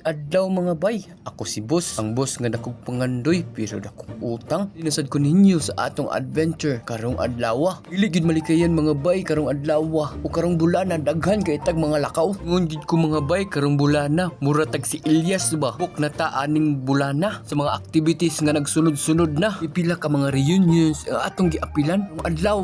adlaw mga bay, ako si boss. Ang boss nga dakog pangandoy pero dakong utang. Dinasad ko ninyo sa atong adventure karong adlaw. Dili gid malikayan mga bay karong adlaw o karong bulana daghan kay tag mga lakaw. Ngun gid ko mga bay karong bulana mura tag si Elias ba. Buk na ta aning bulana sa mga activities nga nagsunod-sunod na. Ipila ka mga reunions atong giapilan. Karong adlaw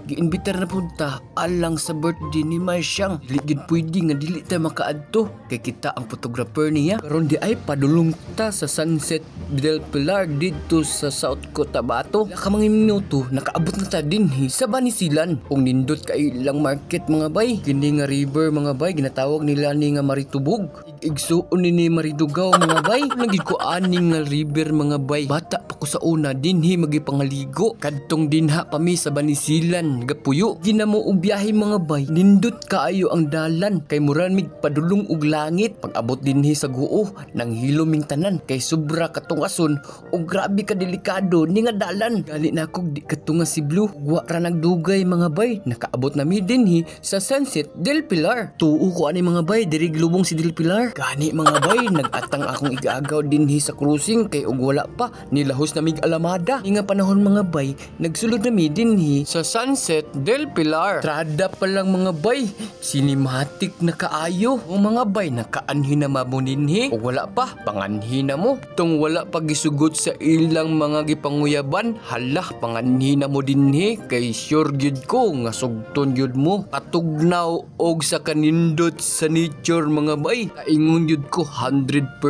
giimbitar na pud ta alang sa birthday ni Marsyang. Dili gid pwede nga dili ta makaadto kay kita ang photographer niya. Karon di ay padulong ta sa Sunset del Pilar dito sa South Cotabato. Ka mga minuto nakaabot na ta dinhi sa Banisilan. Ug nindot kay ilang market mga bay. Kini nga river mga bay ginatawag nila ni nga Maritubog. Igsuon ni Maridugaw mga bay. Nagid ko aning nga river mga bay. Bata pa ko sa una dinhi magipangaligo. Kadtong dinha pa mi sa Banisilan gapuyo. Ginamo og biyahe mga bay. Nindot kaayo ang dalan kay mura mig padulong og langit. Pag-abot dinhi sa guo nang hiloming tanan kay sobra katungason o grabe ka delikado ni nga dalan. Gali na ako di katunga si Blue. Wa ra nagdugay mga bay. Nakaabot na mi dinhi sa Sunset del Pilar. Tuo ko ani mga bay diri glubong si del Pilar. Gani mga bay nagatang akong igaagaw dinhi sa cruising kay ug wala pa nilahos na mig alamada. Ni nga panahon mga bay nagsulod na mi dinhi sa Sunset del Pilar. Trada pa lang mga bay. Cinematic na kaayo. O mga bay nakaanhi na mabuninhi o wala pa panganhi na mo. Tong wala pa gisugot sa ilang mga gipanguyaban hala panganhi na mo dinhi kay sure gyud ko nga sugton gyud mo katugnaw og sa kanindot sa nature mga bay. Kaingon gyud ko 100%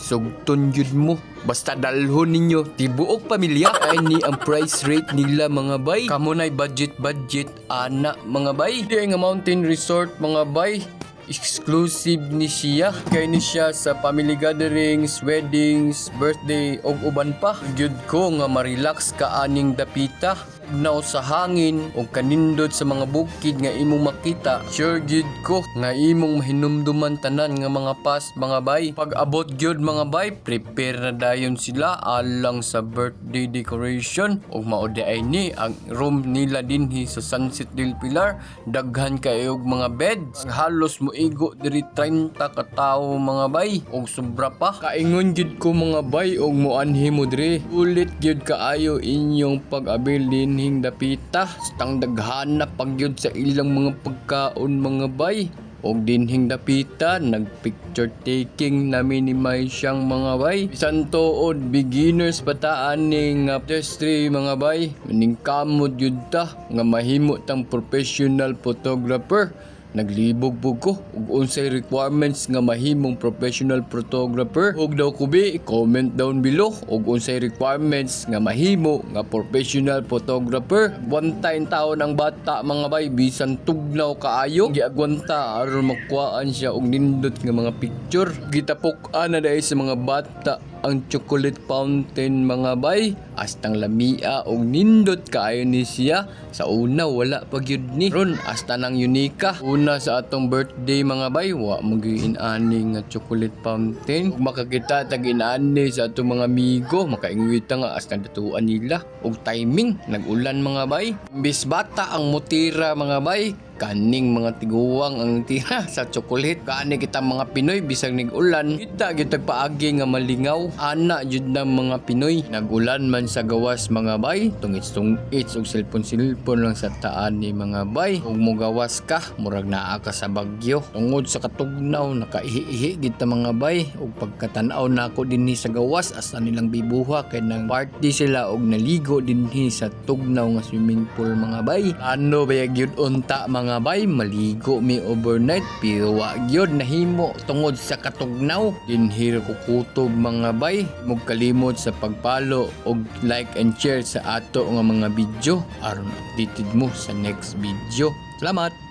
sugton gyud mo. Basta dalhon ninyo tibuok pamilya. Ay ni ang price rate nila mga bay. Kamo nay budget ana mga bay. Di nga mountain resort mga bay. Exclusive ni siya. Kay ni siya sa family gatherings, weddings, birthday og uban pa. Gyud ko nga ma-relax ka aning dapita. Naw sa hangin o kanindot sa mga bukid nga imong makita. Sure gyud ko nga imong mahinumduman tanan nga mga pas mga bay. Pag abot gyud mga bay, prepare na dayon sila alang sa birthday decoration ug mao ay ni ang room nila dinhi sa Sunset del Pilar. Daghan kayo og mga beds. Halos moigo diri 30 ka tawo mga bay ug sobra pa. Kaingon gyud ko mga bay ug moanhi mo diri. Ulit gyud kaayo inyong pag-abil din hing dapita stang daghana pagyud sa ilang mga pagkaon mga bay og dinhing dapita nagpicture taking namin ni Marsyang mga bay. Bisan tuod beginners pataan ning industry mga bay ning kamot gyud ta nga mahimo tang professional photographer. Naglibog po ko ug unsay requirements nga mahimong professional photographer. Ug daw kubi comment down below ug unsay requirements nga mahimo nga professional photographer. Agwantahin taon ang bata mga bay bisan tugnaw kaayo. Giagwanta aron makuhaan siya og nindot nga mga picture. Gitapok-an na dahil sa mga bata ang chocolate fountain mga bay astang lamia og nindot kaayo ni siya. Sa una wala pa gyud ni ron hasta nang unika. Una sa atong birthday mga bay wa magiin ani nga chocolate fountain. Ug makakita tag inani sa atong mga amigo makaingwita nga hasta datuan nila og timing nag-ulan mga bay. Imbis bata ang mutira mga bay kaning mga tiguwang ang tira sa chocolate. Kani kita mga Pinoy bisag nig-ulan kita gitag paagi nga malingaw ana jud na mga Pinoy. Nag-ulan man sa gawas mga bay tungits og cellphone lang sa taan ni mga bay. Ug mo gawas ka murag naa ka sa bagyo tungod sa katugnaw nakaihi kita mga bay. Ug pagkatan-aw nako dinhi sa gawas asa nilang bibuha kay nang party sila og naligo dinhi sa tugnaw nga swimming pool mga bay. Ano ba gyud unta mga bay maligo mi overnight pero wa gyud nahimo tungod sa katugnaw. Dinhi ko kutob mga bay. Mug kalimot sa pagpalo og like and share sa ato nga mga video aron updated mo sa next video. Salamat.